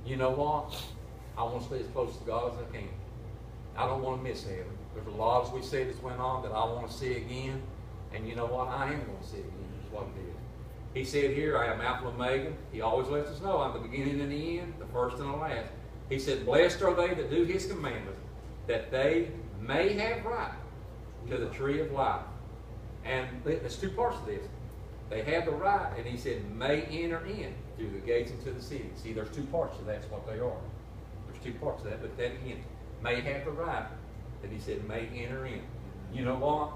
You know what? I want to stay as close to God as I can. I don't want to miss heaven. There's a lot, as we said, that's went on that I want to see again. And you know what? I am going to see again. That's what it is. He said here, I am Alpha and Omega. He always lets us know I'm the beginning and the end, the first and the last. He said, blessed are they that do His commandments, that they may have right to the tree of life. And there's two parts of this. They have the right, and He said, may enter in through the gates into the city. See, there's two parts to that. That's what they are. There's two parts to that. But that again, may have the right, that He said, may enter in. You know what?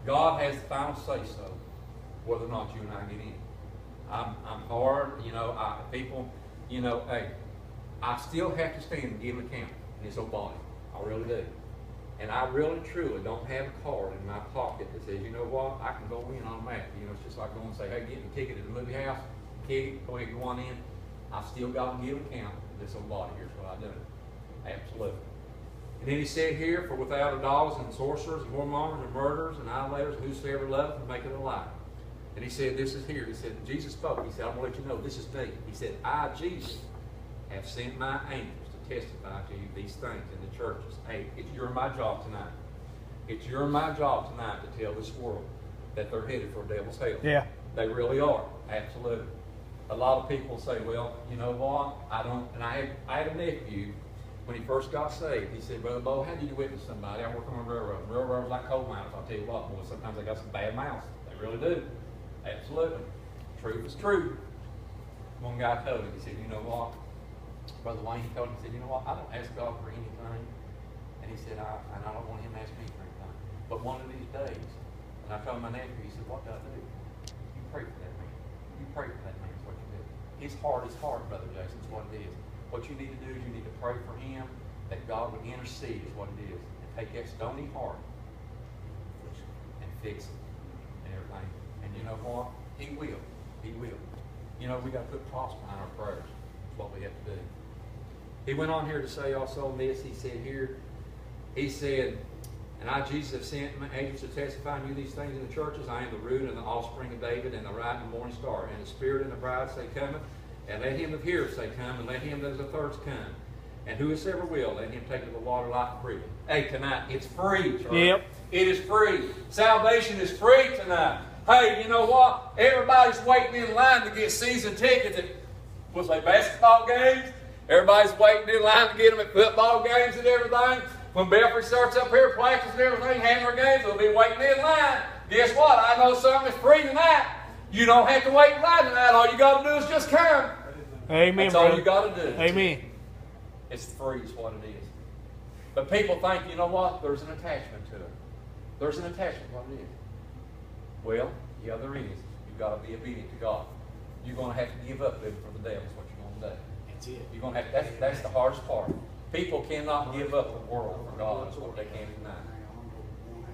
God has the final say-so whether or not you and I get in. I'm hard, people, hey, I still have to stand and give an account in this old body. I really do. And I really, truly don't have a card in my pocket that says, you know what, I can go in automatically. It's just like going and say, hey, get me a ticket at the movie house, kid, go ahead and go on in. I still got to give an account to this old body. Here's what I do. Absolutely. And then he said here, for without idolaters and sorcerers and whoremongers and murderers and idolaters, whosoever loveth and maketh a lie. And he said, this is here. He said, Jesus spoke. He said, I'm going to let you know, this is me. He said, I, Jesus, have sent my angels to testify to you these things in the churches. Hey, it's your and my job tonight. It's your and my job tonight to tell this world that they're headed for devil's hell. Yeah. They really are. Absolutely. A lot of people say, well, you know what? I don't. And I had a nephew. When he first got saved, he said, Brother Bo, how did you witness somebody? I work on a railroad. Railroads like coal miners. I'll tell you what, boy, sometimes they got some bad mouths. They really do. Absolutely. Truth is true. One guy told him, he said, you know what? Brother Wayne, he told him, he said, you know what? I don't ask God for anything. And he said, I don't want him to ask me for anything. But one of these days, and I told my nephew, he said, what do I do? You pray for that man. You pray for that man is what you do. His heart is hard, Brother Jason, is what it is. What you need to do is you need to pray for him, that God would intercede is what it is. And take that stony heart and fix it and everything. And you know what? He will. He will. We got to put cross behind our prayers. That's what we have to do. He went on here to say also this. He said, and I, Jesus, have sent my angels to testify to you these things in the churches. I am the root and the offspring of David and the rising and morning star. And the Spirit and the bride say, cometh. And let him that heareth say, come. And let him that is athirst come. And whosoever will, let him take of the water life freely. Hey, tonight, it's free, church. Yep. It is free. Salvation is free tonight. Hey, you know what? Everybody's waiting in line to get season tickets at basketball games. Everybody's waiting in line to get them at football games and everything. When Belfry starts up here, practice and everything, handler games, they'll be waiting in line. Guess what? I know something that's free tonight. You don't have to wait in line tonight. All you got to do is just come. Amen, That's brother. all you got to do. Amen. It's free is what it is. But people think, you know what? There's an attachment to it. There's an attachment to what it is. Well, yeah, there is. You've got to be obedient to God. You're going to have to give up living for the devil is what you're going to do. That's it. You're going to have. That's the hardest part. People cannot give up the world for God. That's what they can't deny.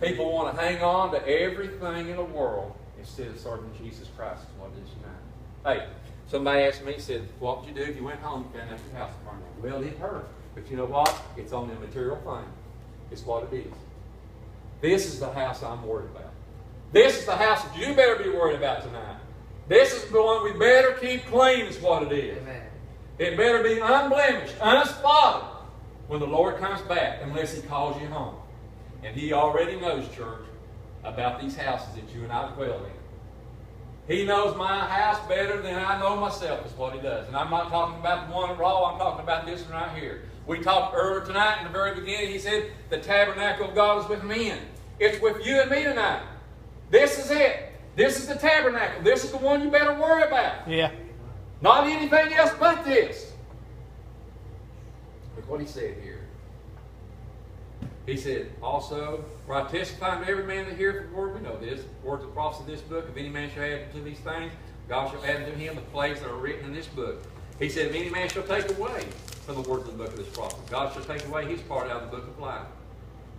People want to hang on to everything in the world instead of serving Jesus Christ is what it is tonight. Hey, somebody asked me, he said, what would you do if you went home and found out your house burned down? Well, it hurt. But you know what? It's only a material thing. It's what it is. This is the house I'm worried about. This is the house that you better be worried about tonight. This is the one we better keep clean is what it is. Amen. It better be unblemished, unspotted when the Lord comes back unless He calls you home. And He already knows, church, about these houses that you and I dwell in. He knows my house better than I know myself is what He does. And I'm not talking about the one at Raw. I'm talking about this one right here. We talked earlier tonight in the very beginning. He said the tabernacle of God is with men. It's with you and me tonight. This is it. This is the tabernacle. This is the one you better worry about. Yeah. Not anything else but this. Look what he said here. He said, also, for I testify to every man that heareth the word, we know this, words of the prophecy of this book, if any man shall add to these things, God shall add to him the plagues that are written in this book. He said, if any man shall take away from the words of the book of this prophecy, God shall take away his part out of the book of life.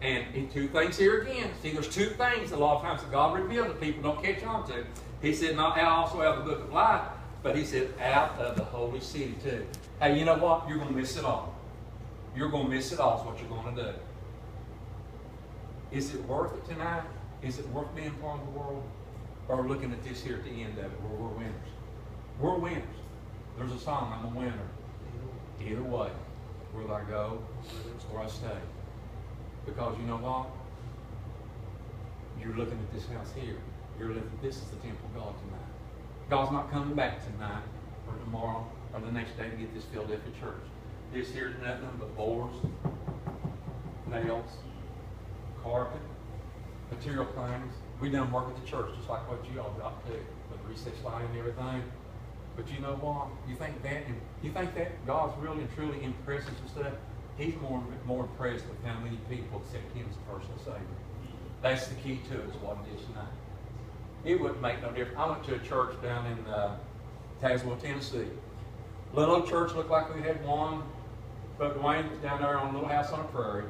And in two things here again. See, there's two things a lot of times that God revealed to people don't catch on to. He said, not also out of the book of life, but he said, out of the holy city too. Hey, you know what? You're going to miss it all. You're going to miss it all is what you're going to do. Is it worth it tonight? Is it worth being part of the world? Or looking at this here at the end of it where we're winners? We're winners. There's a song, I'm a winner. Either way, whether I go or I stay. Because you know what? You're looking at this house here. You're looking, this is the temple of God tonight. God's not coming back tonight or tomorrow or the next day to get this Philadelphia church. This here's nothing but boards, nails, carpet, material things. We done work at the church just like what you all got to do with the recess line and everything. But you know what? You think that God's really and truly impressed us and stuff? He's more impressed with how many people accept Him as a personal Savior. That's the key to it, is what it is tonight. It wouldn't make no difference. I went to a church down in Tazewell, Tennessee. Little old church, looked like we had one. But Dwayne was down there on a little house on a prairie.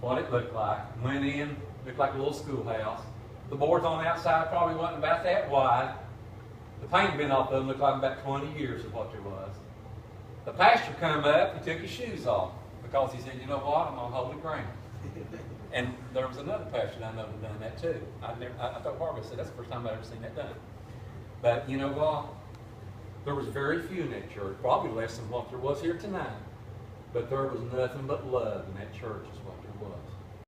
What it looked like. Went in, looked like a little schoolhouse. The boards on the outside probably wasn't about that wide. The paint had been off of them, looked like about 20 years of what there was. The pastor come up and took his shoes off because he said, you know what, I'm on holy ground. And there was another pastor that I know that done that too. I thought Barbara said, that's the first time I've ever seen that done. But you know what? There was very few in that church, probably less than what there was here tonight. But there was nothing but love in that church is what there was.